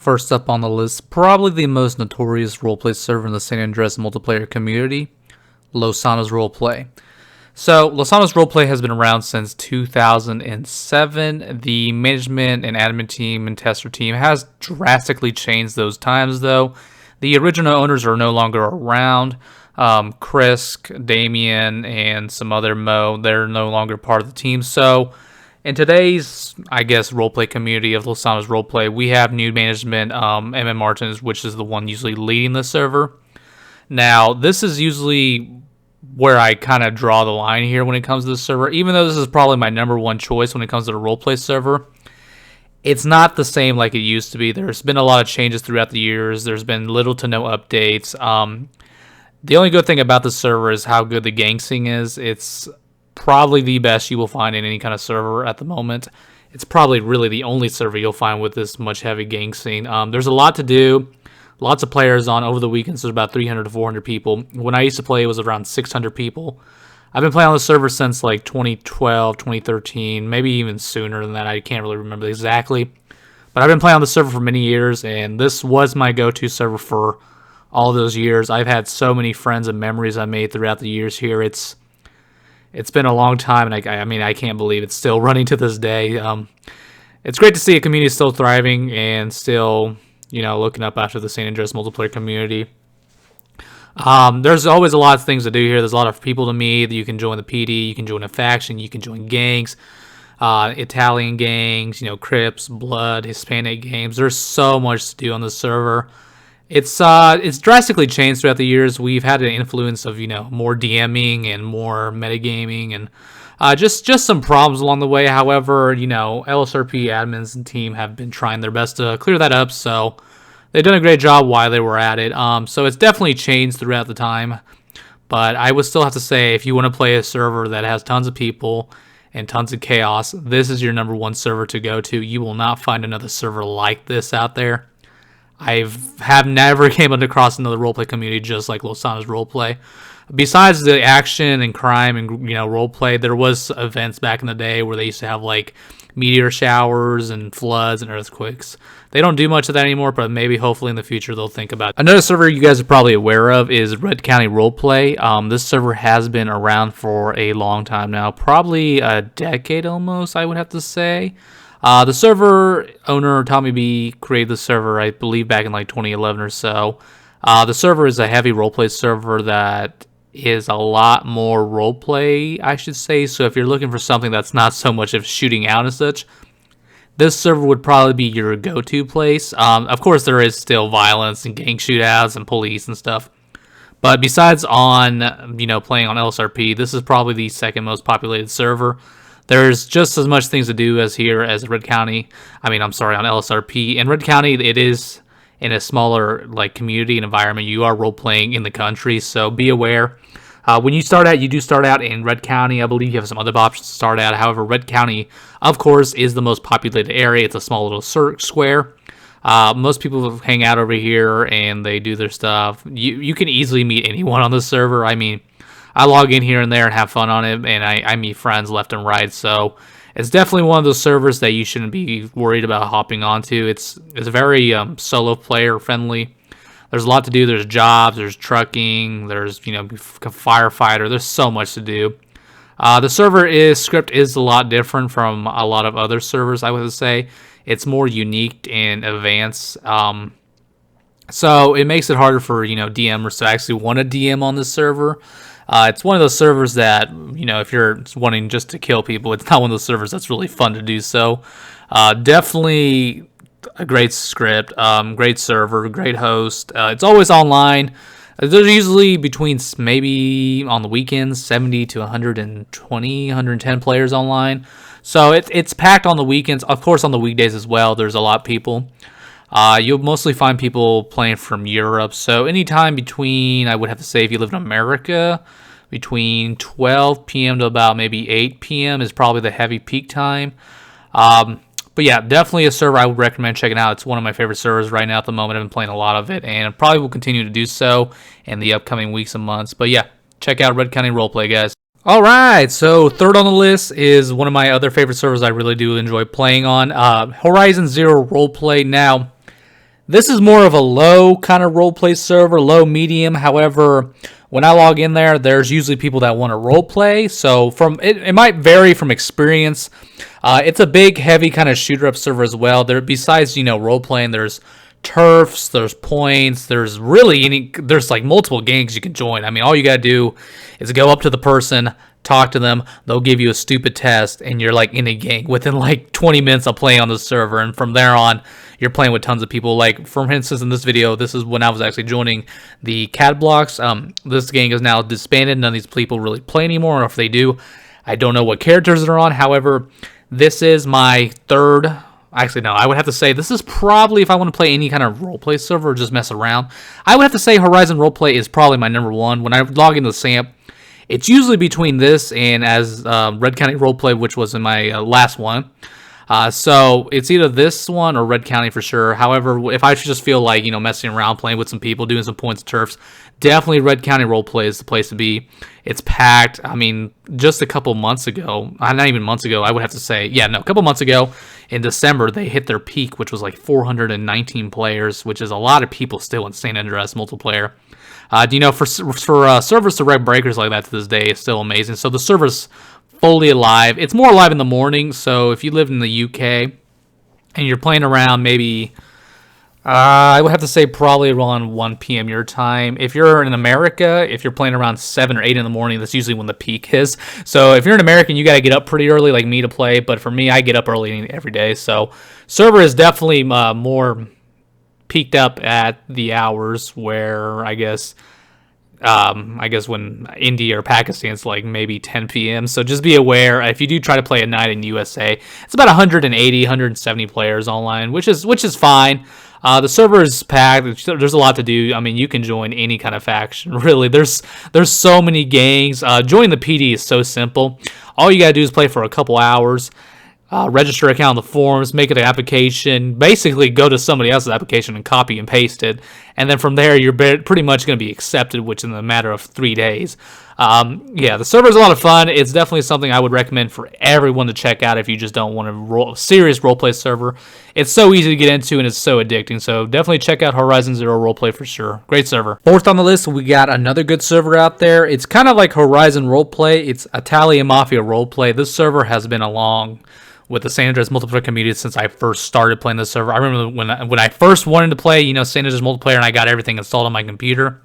First up on the list, probably the most notorious roleplay server in the San Andreas Multiplayer community, Lawless Roleplay. So, Lawless Roleplay has been around since 2007. The management and admin team and tester team has drastically changed those times, though. The original owners are no longer around. Chris, Damien, and some other Mo, they're no longer part of the team. So, in today's, I guess, roleplay community of Lawless Roleplay, we have new management, MM Martins, which is the one usually leading the server. Now, this is usually where I kind of draw the line here when it comes to the server. Even though this is probably my number one choice when it comes to the roleplay server, it's not the same like it used to be. There's been a lot of changes throughout the years. There's been little to no updates. The only good thing about the server is how good the gangsing is. It's probably the best you will find in any kind of server at the moment. It's probably really the only server you'll find with this much heavy gangsing. There's a lot to do. Lots of players on over the weekends. There's about 300 to 400 people. When I used to play, it was around 600 people. I've been playing on the server since like 2012, 2013, maybe even sooner than that. I can't really remember exactly. But I've been playing on the server for many years, and this was my go-to server for all those years. I've had so many friends and memories I made throughout the years here. It's been a long time, and I mean, I can't believe it's still running to this day. It's great to see a community still thriving and still, you know, looking up after the San Andreas Multiplayer community. There's always a lot of things to do here. There's a lot of people to meet. You can join the PD, you can join a faction, you can join gangs, Italian gangs, you know, Crips, Blood, Hispanic games. There's so much to do on the server. It's drastically changed throughout the years. We've had an influence of, you know, more DMing and more metagaming and just some problems along the way. However, you know, LSRP admins and team have been trying their best to clear that up, so they've done a great job while they were at it. So it's definitely changed throughout the time, but I would still have to say, if you want to play a server that has tons of people and tons of chaos, this is your number one server to go to. You will not find another server like this out there. Have never came across another roleplay community just like Lawless Roleplay. Besides the action and crime and, you know, roleplay, there was events back in the day where they used to have like meteor showers and floods and earthquakes. They don't do much of that anymore, but maybe hopefully in the future they'll think about it. Another server you guys are probably aware of is Red County Roleplay. This server has been around for a long time now, probably a decade almost, I would have to say. The server owner, Tommy B, created the server, I believe, back in like 2011 or so. The server is a heavy roleplay server that is a lot more roleplay, I should say. So if you're looking for something that's not so much of shooting out and such, this server would probably be your go-to place. Of course, there is still violence and gang shootouts and police and stuff. But besides on, you know, playing on LSRP, this is probably the second most populated server. There's just as much things to do as here as Red County. on LSRP. In Red County, it is in a smaller like community and environment. You are role playing in the country, so be aware. When you start out, you do start out in Red County. I believe you have some other options to start out. However, Red County, of course, is the most populated area. It's a small little square. Most people hang out over here and they do their stuff. You can easily meet anyone on the server. I mean, I log in here and there and have fun on it, and I meet friends left and right. So it's definitely one of those servers that you shouldn't be worried about hopping onto. It's very solo player friendly. There's a lot to do. There's jobs, there's trucking, there's, you know, firefighter. There's so much to do. The server script is a lot different from a lot of other servers, I would say. It's more unique and advanced. So it makes it harder for, you know, DMers to actually want to DM on this server. It's one of those servers that, you know, if you're wanting just to kill people, it's not one of those servers that's really fun to do so. Definitely a great script, great server, great host. It's always online. There's usually between, maybe on the weekends, 70 to 120, 110 players online. So it's packed on the weekends. Of course, on the weekdays as well, there's a lot of people. You'll mostly find people playing from Europe. So anytime between, I would have to say, if you live in America, between 12 p.m. to about maybe 8 p.m. is probably the heavy peak time. But yeah, definitely a server I would recommend checking out. It's one of my favorite servers right now at the moment. I've been playing a lot of it, and probably will continue to do so in the upcoming weeks and months. But yeah, check out Red County Roleplay, guys. Alright, so third on the list is one of my other favorite servers I really do enjoy playing on, Horizon Zero Roleplay. Now, This is more of a low kind of roleplay server, low medium. However, when I log in there, there's usually people that want to roleplay. So it might vary from experience. It's a big, heavy kind of shooter up server as well. There, besides role playing, there's turfs, there's points, there's like multiple gangs you can join. I mean, all you gotta do is go up to the person, talk to them, they'll give you a stupid test, and you're like in a gang within like 20 minutes of playing on the server. And from there on, you're playing with tons of people. Like, for instance, in this video, this is when I was actually joining the CAD blocks. This gang is now disbanded. None of these people really play anymore, or if they do, I don't know what characters they're on. However, this is my third. Actually, no, I would have to say this is probably, if I want to play any kind of roleplay server or just mess around, I would have to say Horizon Roleplay is probably my number one. When I log into SAMP, it's usually between this and as Red County Roleplay, which was in my last one. So it's either this one or Red County for sure. However, if I just feel like, messing around, playing with some people, doing some points and turfs, definitely Red County Roleplay is the place to be. It's packed. I mean, just a couple months ago, not even months ago, I would have to say, a couple months ago in December, they hit their peak, which was like 419 players, which is a lot of people still in San Andreas Multiplayer. For servers to wreck breakers like that to this day is still amazing. So the server's fully alive. It's more alive in the morning, so if you live in the UK and you're playing around maybe, I would have to say probably around 1 p.m. your time. If you're in America, if you're playing around 7 or 8 in the morning, that's usually when the peak is. So if you're an American, you got to get up pretty early like me to play, but for me, I get up early every day. So server is definitely more peaked up at the hours where I guess when India or Pakistan's like maybe 10 p.m. So just be aware, if you do try to play at night in USA, it's about 180, 170 players online, which is fine. The server is packed. There's a lot to do. I mean, you can join any kind of faction. Really, there's so many gangs. Joining the PD is so simple. All you gotta do is play for a couple hours. Register account on the forums, make it an application, basically go to somebody else's application and copy and paste it, and then from there you're pretty much going to be accepted, which in a matter of 3 days. The server is a lot of fun. It's definitely something I would recommend for everyone to check out if you just don't want a serious roleplay server. It's so easy to get into and it's so addicting, so definitely check out Horizon Zero Roleplay for sure. Great server. Fourth on the list, we got another good server out there. It's kind of like Horizon Roleplay. It's Mafia Roleplay. This server has been along with the San Andreas Multiplayer community since I first started playing this server. I remember when I first wanted to play, San Andreas Multiplayer, and I got everything installed on my computer.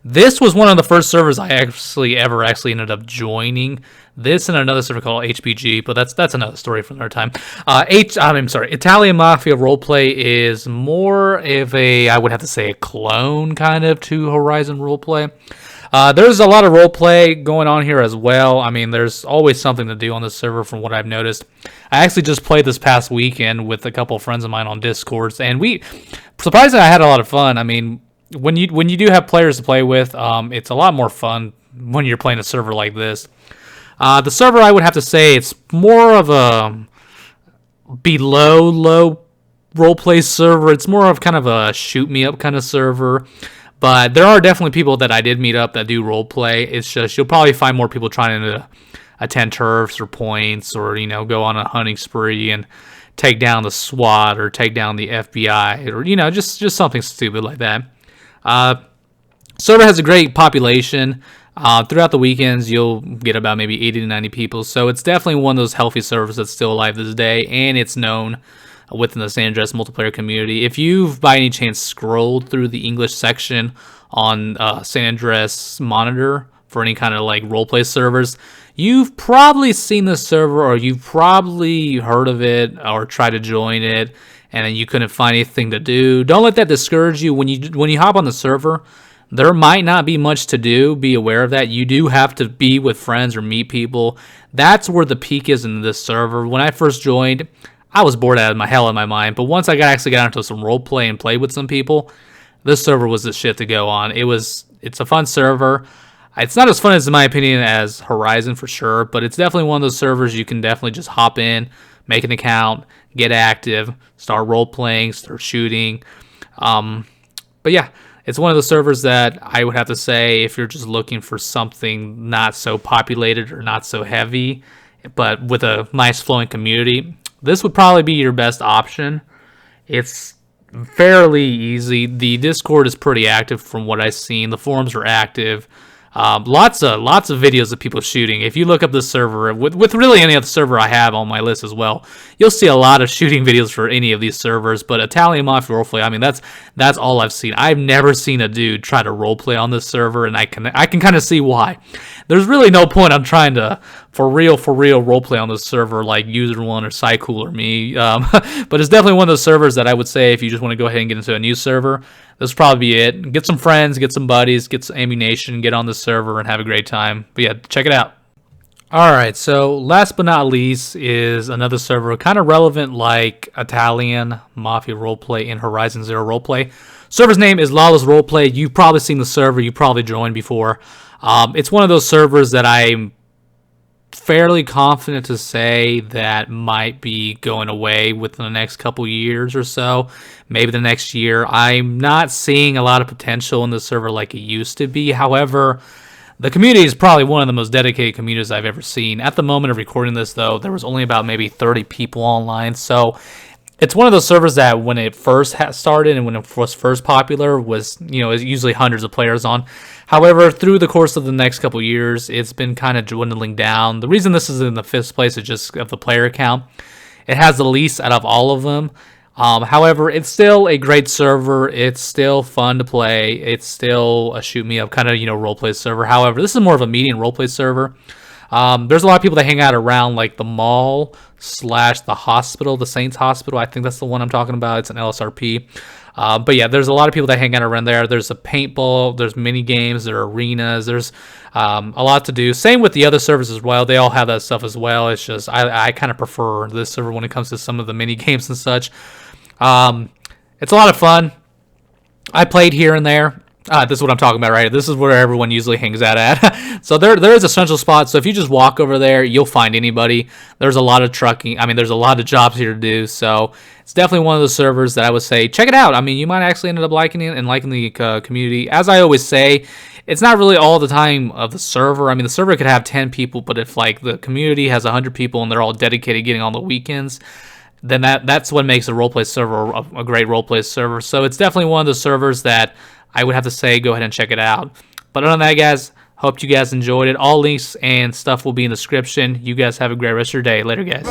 This was one of the first servers I ever ended up joining. This and another server called HPG, but that's another story for another time. Italian Mafia Roleplay is more of I would have to say, a clone kind of to Horizon Roleplay. There's a lot of roleplay going on here as well. I mean, there's always something to do on this server from what I've noticed. I actually just played this past weekend with a couple of friends of mine on Discord, and surprisingly, I had a lot of fun. I mean, when you do have players to play with, it's a lot more fun when you're playing a server like this. The server, I would have to say, it's more of a below low roleplay server. It's more of kind of a shoot me up kind of server. But there are definitely people that I did meet up that do roleplay. It's just you'll probably find more people trying to attend turfs or points or go on a hunting spree and take down the SWAT or take down the FBI or just something stupid like that. Server has a great population. Throughout the weekends, you'll get about maybe 80 to 90 people. So it's definitely one of those healthy servers that's still alive this day, and it's known within the San Andreas Multiplayer community. If you've by any chance scrolled through the English section on San Andreas Monitor for any kind of like roleplay servers, you've probably seen this server or you've probably heard of it or tried to join it and then you couldn't find anything to do. Don't let that discourage you. When you hop on the server, there might not be much to do. Be aware of that. You do have to be with friends or meet people. That's where the peak is in this server. When I first joined, I was bored out of my mind, but once I actually got into some role play and played with some people, this server was the shit to go on. It's a fun server. It's not as fun as, in my opinion, as Horizon for sure, but it's definitely one of those servers you can definitely just hop in, make an account, get active, start role playing, start shooting. But yeah, it's one of the servers that I would have to say, if you're just looking for something not so populated or not so heavy, but with a nice flowing community, this would probably be your best option. It's fairly easy. The Discord is pretty active from what I've seen. The forums are active. Lots of videos of people shooting. If you look up this server with really any other server I have on my list as well, you'll see a lot of shooting videos for any of these servers. But Italian Mafia Roleplay, I mean, that's all I've seen. I've never seen a dude try to roleplay on this server, and I can kind of see why. There's really no point I'm trying to for real roleplay on this server like User One or Psycool or me. But it's definitely one of those servers that I would say if you just want to go ahead and get into a new server, this will probably be it. Get some friends, get some buddies, get some ammunition, get on the server, and have a great time. But yeah, check it out. Alright, so last but not least is another server kind of relevant like Italian Mafia Roleplay and Horizon Zero Roleplay. Server's name is Lawless Roleplay. You've probably seen the server. You've probably joined before. It's one of those servers that I'm fairly confident to say that might be going away within the next couple years or so, maybe the next year. I'm not seeing a lot of potential in the server like it used to be. However, the community is probably one of the most dedicated communities I've ever seen. At the moment of recording this, though, there was only about maybe 30 people online, so it's one of those servers that when it first started and when it was first popular was, is usually hundreds of players on. However, through the course of the next couple years, it's been kind of dwindling down. The reason this is in the 5th place is just of the player count. It has the least out of all of them. However, it's still a great server. It's still fun to play. It's still a shoot me up kind of, roleplay server. However, this is more of a medium roleplay server. There's a lot of people that hang out around like the mall / the hospital, the Saints Hospital. I think that's the one I'm talking about. It's an LSRP. But yeah, there's a lot of people that hang out around there. There's a paintball, there's mini games, there are arenas, there's a lot to do. Same with the other servers as well. They all have that stuff as well. It's just I kind of prefer this server when it comes to some of the mini games and such. It's a lot of fun. I played here and there. This is what I'm talking about right here. This is where everyone usually hangs out at. So there is a central spot. So if you just walk over there, you'll find anybody. There's a lot of trucking. I mean, there's a lot of jobs here to do. So it's definitely one of those servers that I would say, check it out. I mean, you might actually end up liking it and liking the community. As I always say, it's not really all the time of the server. I mean, the server could have 10 people, but if like the community has 100 people and they're all dedicated getting on the weekends, then that's what makes a roleplay server a great roleplay server. So it's definitely one of the servers that I would have to say go ahead and check it out. But other than that, guys, hope you guys enjoyed it. All links and stuff will be in the description. You guys have a great rest of your day. Later, guys.